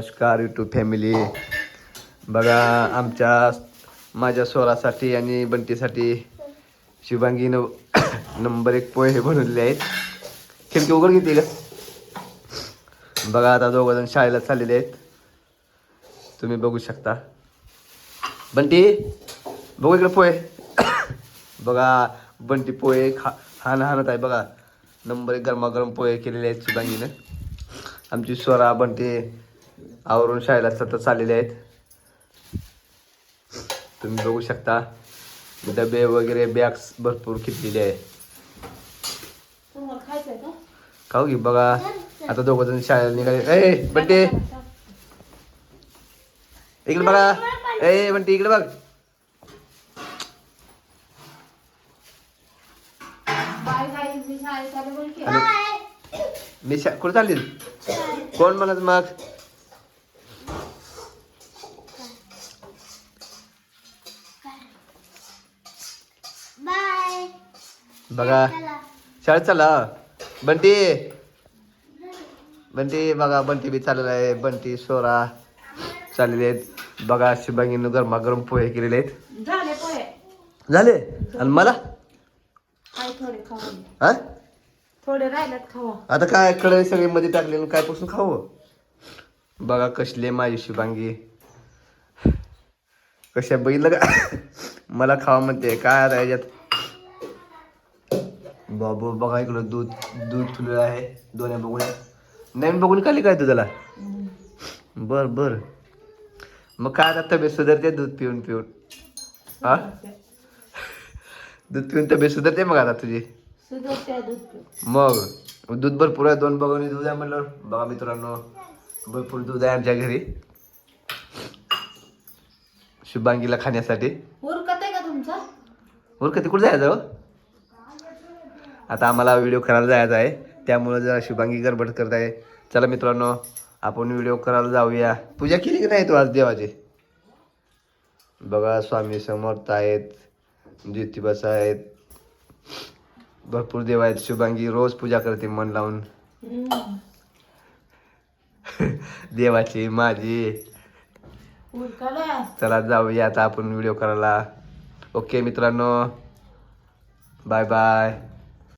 नमस्कार YouTube family. बघा माझ्या स्वरासाठी आणि बंटीसाठी शुभांगीनं नंबर 1 पोहे बनवलेले आहेत. खिडकी उघड घेते का? बघा आता दोघंजण शाळेला चाललेले आहेत. तुम्ही बघू शकता. बंटी बघू इकडे पोहे. बघा बंटी पोहे हाणत आहे. बघा नंबर 1 गरमागरम पोहे केलेले आहेत शुभांगीनं. आमची स्वरा बंटी आवरून शाळेला सतत चाललेले आहेत. तुम्ही बघू शकता. डबे वगैरे बॅग्स भरपूर घेतलेले आहे. खाऊ घे. बघा आता दोघं जण शाळेला निघाले. ए बंटी इकडे बघा. ए बंटी इकडे बघ. मी कुठे चालली? कोण म्हणत मग? बघा शाळेत चला. बंटी बंटी बघा बंटी बी चाललेला आहे. बंटी सोरा चाललेले आहेत. बघा शुभांगीनं गरमागरम पोहे केलेले आहेत. झाले. आणि मला हा थोडे राहिलेत खावा. आता काय कडे सगळे मध्ये टाकले काय पासून खाऊ. बघा कसले माझी शुभांगी कशा बघितलं का? मला खावा म्हणते काय आता याच्यात. बाबू बघा इकडं दूध ठेवलेलं आहे. दोन्ही बघून नाही बघून खाली काय तुझ्याला. बर बर मग काय आता तब्येत सुधारते दूध पिऊन पिऊन. हा दूध पिऊन तब्येत सुधारते मग आता तुझी. मग दूध भरपूर आहे. 2 बघून दूध आहे म्हणलं. बघा मित्रांनो भरपूर दूध आहे आमच्या घरी शुभांगीला खाण्यासाठी. उरकत आहे का तुमचा? उरकत कुठे जायचं? आता आम्हाला व्हिडिओ करायला जायचा आहे. त्यामुळे जरा शुभांगी गडबड करत आहे. चला मित्रांनो आपण व्हिडिओ करायला जाऊया. पूजा केली की नाही तू आज देवाची? बघा स्वामी समर्थ आहेत. ज्योतिबास आहेत. भरपूर देव आहेत. शुभांगी रोज पूजा करते मन लावून. देवाची माझी. चला जाऊया आता आपण व्हिडिओ करायला. ओके मित्रांनो बाय बाय.